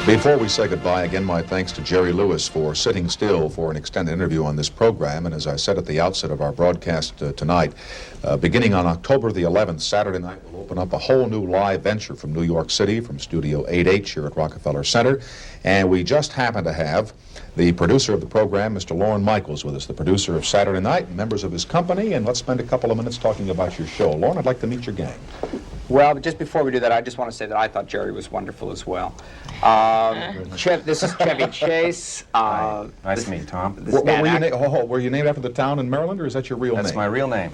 Before we say goodbye, again, my thanks to Jerry Lewis for sitting still for an extended interview on this program. And as I said at the outset of our broadcast tonight, beginning on October the 11th, Saturday night, we'll open up a whole new live venture from New York City, from Studio 8H here at Rockefeller Center. And we just happen to have the producer of the program, Mr. Lorne Michaels, with us, the producer of Saturday Night, and members of his company. And let's spend a couple of minutes talking about your show. Lorne, I'd like to meet your gang. Well, but just before we do that, I just want to say that I thought Jerry was wonderful as well. This is Chevy Chase. Nice to meet you, Tom. Were you named after the town in Maryland, or is that your real name? That's my real name.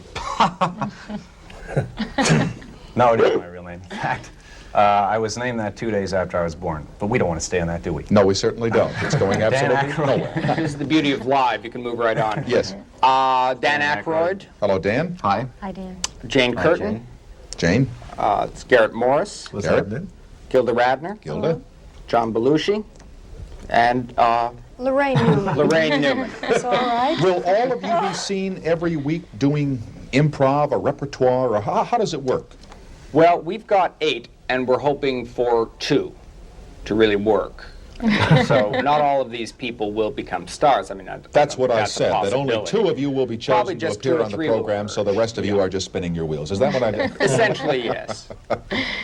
No, it is my real name. In fact, I was named that 2 days after I was born. But we don't want to stay on that, do we? No, we certainly don't. It's going absolutely nowhere. This is the beauty of live. You can move right on. Yes. Dan Aykroyd. Hello, Dan. Hi. Hi, Dan. Jane Curtin. Jane. It's Garrett Morris. What's happening? Gilda Radner. Gilda. John Belushi. And Lorraine Newman. Lorraine Newman. That's all right. Will all of you be seen every week doing improv or repertoire, or how does it work? Well, we've got 8, and we're hoping for 2 to really work. So not all of these people will become stars. I mean, that's what I that's said, that only 2 of you will be chosen to appear on the program, so the rest of you are just spinning your wheels. Is that what I mean? Essentially, yes.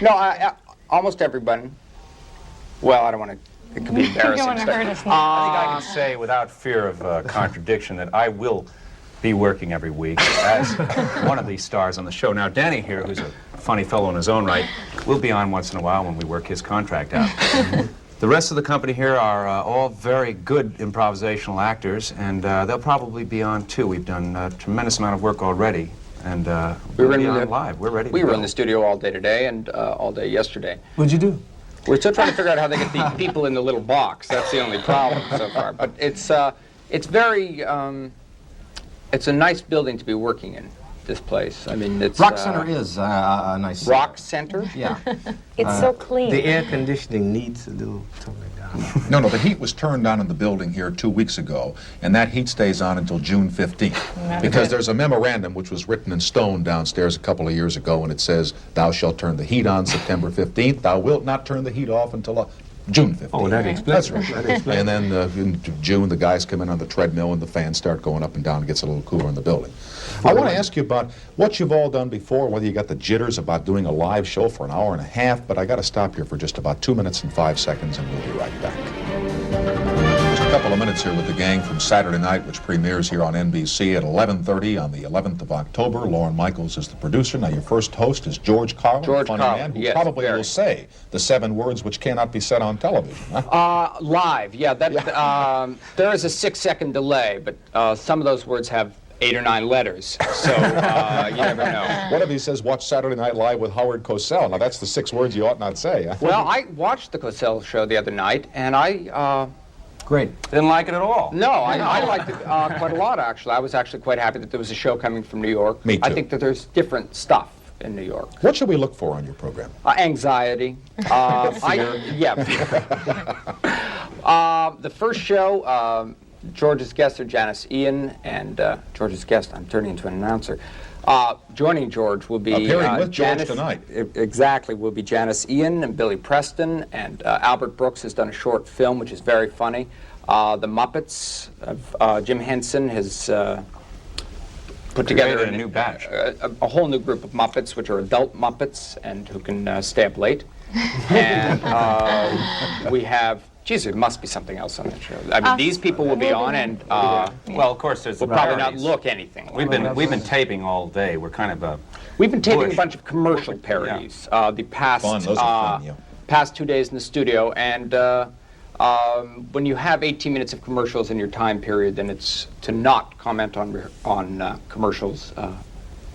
No, almost everyone. Well, I don't want to, it could be embarrassing. You don't want to hurt us now. I think I can say without fear of contradiction that I will be working every week as one of these stars on the show. Now, Danny here, who's a funny fellow in his own right, will be on once in a while when we work his contract out. The rest of the company here are all very good improvisational actors, and they'll probably be on too. We've done a tremendous amount of work already, and we'll be on live. We're ready to go. We were in the studio all day today and all day yesterday. What'd you do? We're still trying to figure out how they get the people in the little box. That's the only problem so far. But it's very, it's a nice building to be working in, this place. I mean, it's... Rock Center is a nice... Rock Center? Yeah. It's so clean. The air conditioning needs a little toning down. No, the heat was turned on in the building here 2 weeks ago, and that heat stays on until June 15th. Because there's a memorandum which was written in stone downstairs a couple of years ago, and it says, "Thou shalt turn the heat on September 15th. Thou wilt not turn the heat off until June 15th. Oh, that explains That's it. right. That explains And then in June, the guys come in on the treadmill, and the fans start going up and down. It gets a little cooler in the building. I want to ask you about what you've all done before, whether you got the jitters about doing a live show for an hour and a half, but I got to stop here for just about 2 minutes and 5 seconds, and we'll be right back. Just a couple of minutes here with the gang from Saturday Night, which premieres here on NBC at 11:30 on the 11th of October. Lorne Michaels is the producer. Now, your first host is George Carlin, a funny man, who probably will say the 7 words which cannot be said on television. Huh? Live, yeah. There is a 6-second delay, but some of those words have 8 or 9 letters, so you never know. What if he says, "Watch Saturday Night Live with Howard Cosell"? Now, that's the 6 words you ought not say. Huh? Well, I watched the Cosell show the other night, and I... Great. Didn't like it at all. No, I liked it quite a lot, actually. I was actually quite happy that there was a show coming from New York. Me too. I think that there's different stuff in New York. What should we look for on your program? Anxiety. Fear. The first show, George's guests are Janice Ian, and George's guest, I'm turning into an announcer. Joining George will be appearing with Janice, George tonight. Exactly, will be Janice Ian and Billy Preston, and Albert Brooks has done a short film which is very funny. The Muppets, Jim Henson has put together a new batch. A whole new group of Muppets, which are adult Muppets and who can stay up late. And we have, geez, there must be something else on that show. I mean, these people will be on, and Well, of course, there's will the probably not parodies. look anything. We've been taping all day. We're kind of We've been taping Bush. a bunch of commercial parodies the past Fun, those are fun, yeah. past 2 days in the studio, and when you have 18 minutes of commercials in your time period, then it's to not comment on commercials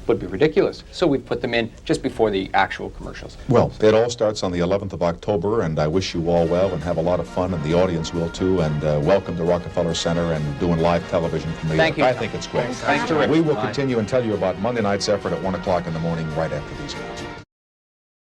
would be ridiculous. So we've put them in just before the actual commercials. Well, it all starts on the 11th of October, and I wish you all well and have a lot of fun, and the audience will too, and welcome to Rockefeller Center and doing live television from New York. Thank you. I think it's great. Thanks, terrific. We will continue and tell you about Monday night's effort at 1 o'clock in the morning right after these.